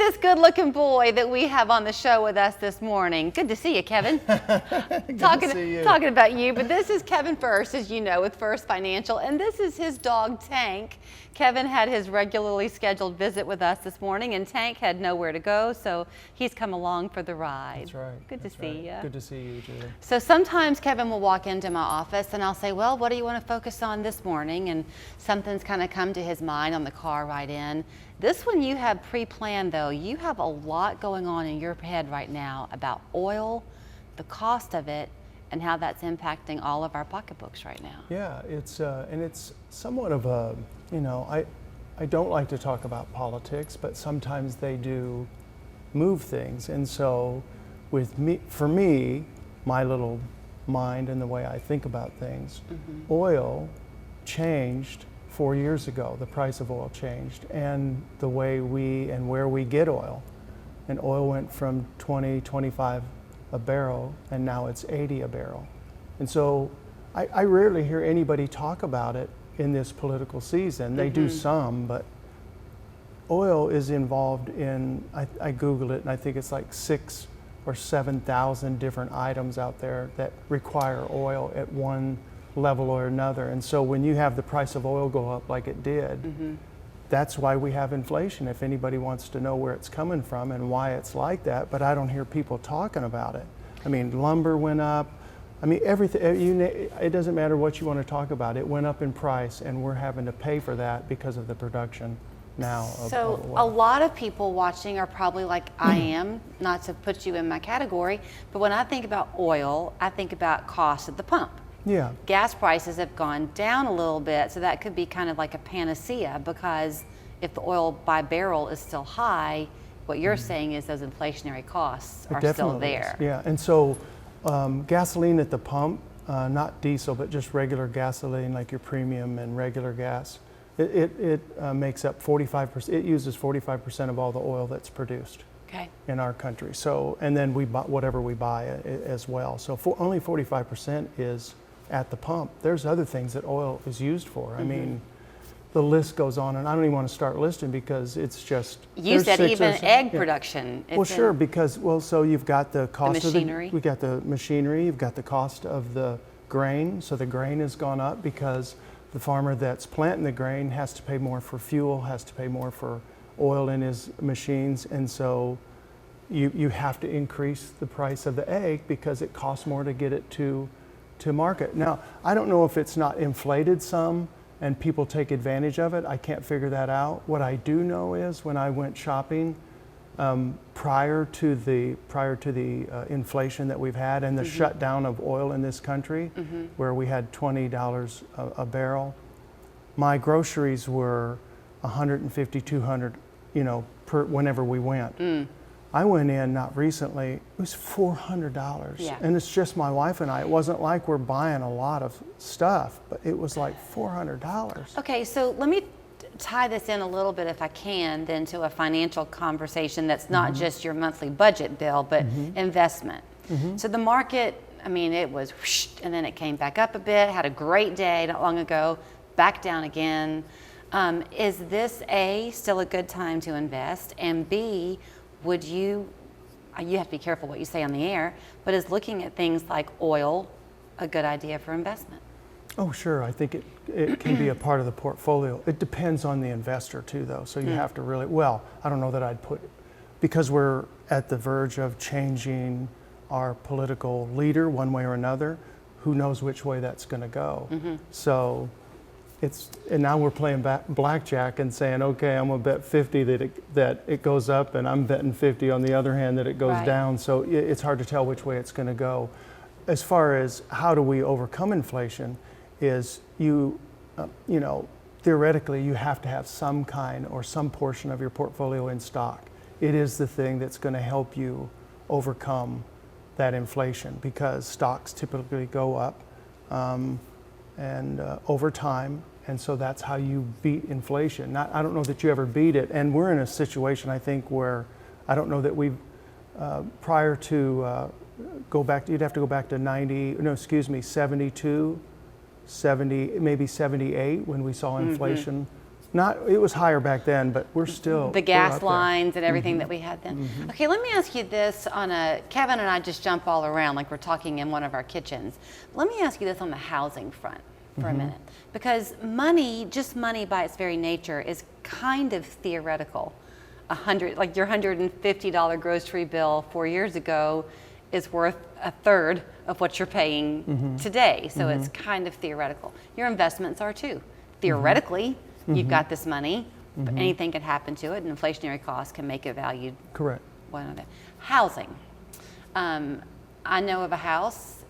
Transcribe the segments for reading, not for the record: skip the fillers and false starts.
this good-looking boy that we have on the show with us this morning. Good to see you, Kevin. Talking about you, but this is Kevin Fuerst, as you know, with Fuerst Financial, and this is his dog, Tank. Kevin had his regularly scheduled visit with us this morning, and Tank had nowhere to go, so he's come along for the ride. That's right. Good to see you. Good to see you, Julie. So sometimes Kevin will walk into my office, and I'll say, well, what do you want to focus on this morning? And something's kind of come to his mind on the car ride in. This one you have pre-planned, though. You have a lot going on in your head right now about oil, the cost of it, and how that's impacting all of our pocketbooks right now. Yeah, and it's somewhat of a, I don't like to talk about politics, but sometimes they do move things. And so for me, my little mind and the way I think about things, oil changed 4 years ago. The price of oil changed, and the way where we get oil. And oil went from 20, 25 a barrel, and now it's 80 a barrel. And so I rarely hear anybody talk about it in this political season. They do some, but oil is involved in, I Googled it, and I think it's like 6,000 or 7,000 different items out there that require oil at one level or another. And so when you have the price of oil go up like it did, that's why we have inflation, if anybody wants to know where it's coming from and why it's like that. But I don't hear people talking about it. I mean, lumber went up. I mean, everything, it doesn't matter what you want to talk about. It went up in price, and we're having to pay for that because of the production now of oil. A lot of people watching are probably like I am, not to put you in my category, but when I think about oil, I think about cost at the pump. Yeah. Gas prices have gone down a little bit, so that could be kind of like a panacea, because if the oil by barrel is still high, what you're saying is those inflationary costs are still there. Yeah, and so gasoline at the pump, not diesel, but just regular gasoline, like your premium and regular gas, it makes up 45%. It uses 45% of all the oil that's produced in our country. So, and then we buy whatever we buy as well. So only 45% is at the pump. There's other things that oil is used for. I mean, the list goes on, and I don't even want to start listing because it's just. You said even egg production. Well, sure, because, so you've got the cost of machinery. we got the machinery, you've got the cost of the grain. So the grain has gone up because the farmer that's planting the grain has to pay more for fuel, has to pay more for oil in his machines, and so you have to increase the price of the egg because it costs more to get it to market. Now, I don't know if it's not inflated some and people take advantage of it. I can't figure that out. What I do know is when I went shopping prior to the inflation that we've had and the shutdown of oil in this country, where we had $20 a barrel, my groceries were $150, $200, per whenever we went. I went in not recently, it was $400. Yeah. And it's just my wife and I. It wasn't like we're buying a lot of stuff, but it was like $400. Okay, so let me tie this in a little bit, if I can, then to a financial conversation that's not just your monthly budget bill, but investment. So the market, I mean, it was whoosh, and then it came back up a bit, had a great day not long ago, back down again. Is this A, still a good time to invest? And B, would you have to be careful what you say on the air, but is looking at things like oil a good idea for investment? Oh, sure. I think it can be a part of the portfolio. It depends on the investor too, though. So you have to really, I don't know that I'd put, because we're at the verge of changing our political leader one way or another, who knows which way that's going to go. So and now we're playing blackjack and saying, okay, I'm gonna bet 50 that it goes up, and I'm betting 50 on the other hand that it goes down. So it's hard to tell which way it's gonna go. As far as how do we overcome inflation, is theoretically you have to have some kind or some portion of your portfolio in stock. It is the thing that's gonna help you overcome that inflation, because stocks typically go up over time, and so that's how you beat inflation. I don't know that you ever beat it, and we're in a situation, I think, where I don't know that we've prior to you'd have to go back to 72, 70, maybe 78, when we saw inflation It was higher back then, but we're still The we're gas up there. lines and everything that we had then. Okay, let me ask you this Kevin and I just jump all around like we're talking in one of our kitchens. Let me ask you this on the housing front for a minute. Because money, just money by its very nature, is kind of theoretical. Like your $150 grocery bill 4 years ago is worth a third of what you're paying today. So it's kind of theoretical. Your investments are too. Theoretically, you've got this money, but anything can happen to it, and inflationary costs can make it valued. Correct. One of them. Housing. I know of a house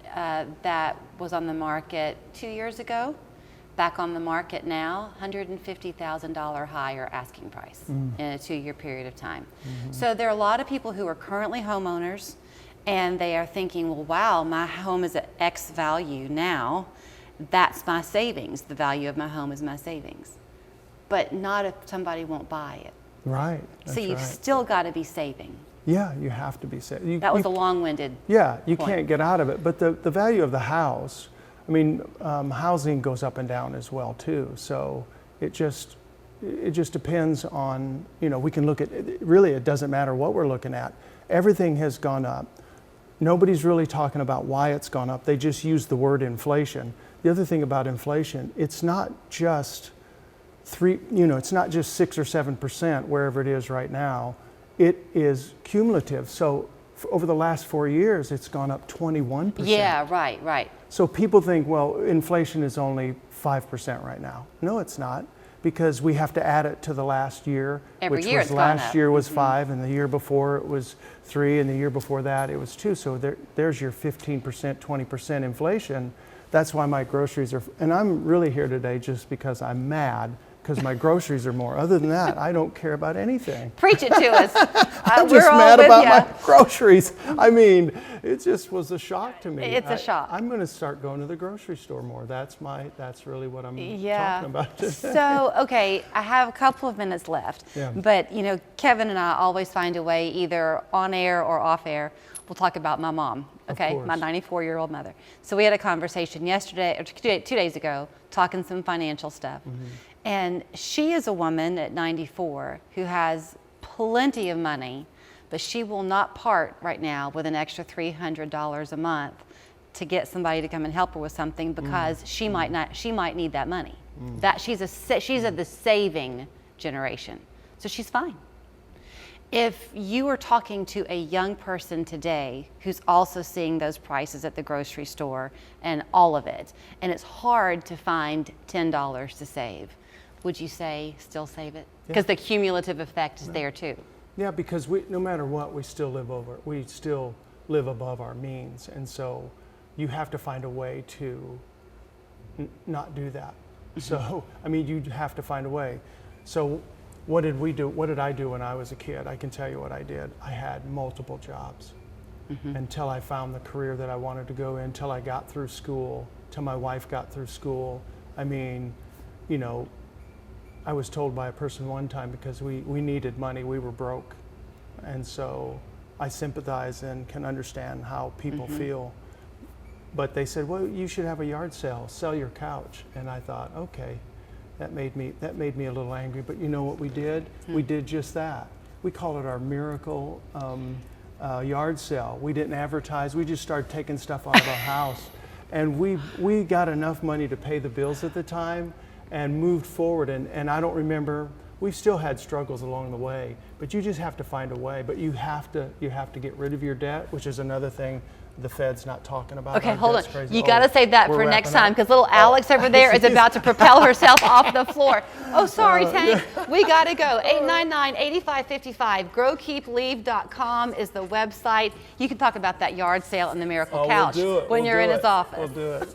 that was on the market 2 years ago, back on the market now, $150,000 higher asking price in a 2-year period of time. So there are a lot of people who are currently homeowners, and they are thinking, well, wow, my home is at X value now. That's my savings. The value of my home is my savings. But not if somebody won't buy it. Right. So you've still got to be saving. Yeah, you have to be saving. That was a long-winded Yeah, you point. can't get out of it. But the value of the house, I mean, housing goes up and down as well too. So it just depends on, we can look at, really it doesn't matter what we're looking at. Everything has gone up. Nobody's really talking about why it's gone up. They just use the word inflation. The other thing about inflation, it's not just it's not just 6 or 7% wherever it is right now. It is cumulative. So over the last 4 years, it's gone up 21%. Yeah, right. So people think, well, inflation is only 5% right now. No, it's not, because we have to add it to the last year, Every which year was it's gone last up. year was 5, and the year before it was 3, and the year before that it was 2. So there's your 15%, 20% inflation. That's why my groceries are, and I'm really here today just because I'm mad because my groceries are more. Other than that, I don't care about anything. Preach it to us. I'm We're just all mad with about ya. my groceries. I mean, it just was a shock to me. It's a shock. I'm going to start going to the grocery store more. That's really what I'm Yeah. talking about. So, okay, I have a couple of minutes left. Yeah. But, Kevin and I always find a way, either on air or off air, we'll talk about my mom, okay? course. My 94-year-old mother. So we had a conversation yesterday, or 2 days ago, talking some financial stuff. And she is a woman at 94 who has plenty of money, but she will not part right now with an extra $300 a month to get somebody to come and help her with something, because she might need that money. That she's of the saving generation, so she's fine. If you are talking to a young person today who's also seeing those prices at the grocery store and all of it, and it's hard to find $10 to save, would you say still save it? Because the cumulative effect is there too. Yeah, because no matter what, we still live above our means, and so you have to find a way to not do that. So, I mean, you have to find a way. So what did we do? What did I do when I was a kid? I can tell you what I did. I had multiple jobs until I found the career that I wanted to go in, until I got through school, till my wife got through school. I mean, I was told by a person one time, because we needed money, we were broke. And so I sympathize and can understand how people feel. But they said, well, you should have a yard sale, sell your couch. And I thought, okay, that made me a little angry. But you know what we did? We did just that. We called it our miracle yard sale. We didn't advertise, we just started taking stuff out of our house. And we got enough money to pay the bills at the time, and moved forward, and I don't remember, we've still had struggles along the way, but you just have to find a way. But you have to get rid of your debt, which is another thing the Fed's not talking about. Okay, Our hold on. debt's crazy. You got to save that we're for next wrapping time, up. because little Alex over there is about to propel herself off the floor. Oh, sorry, Tank. We got to go. 899-8555. GrowKeepLeave.com is the website. You can talk about that yard sale and the miracle couch we'll do it. when you're in his office. We'll do it.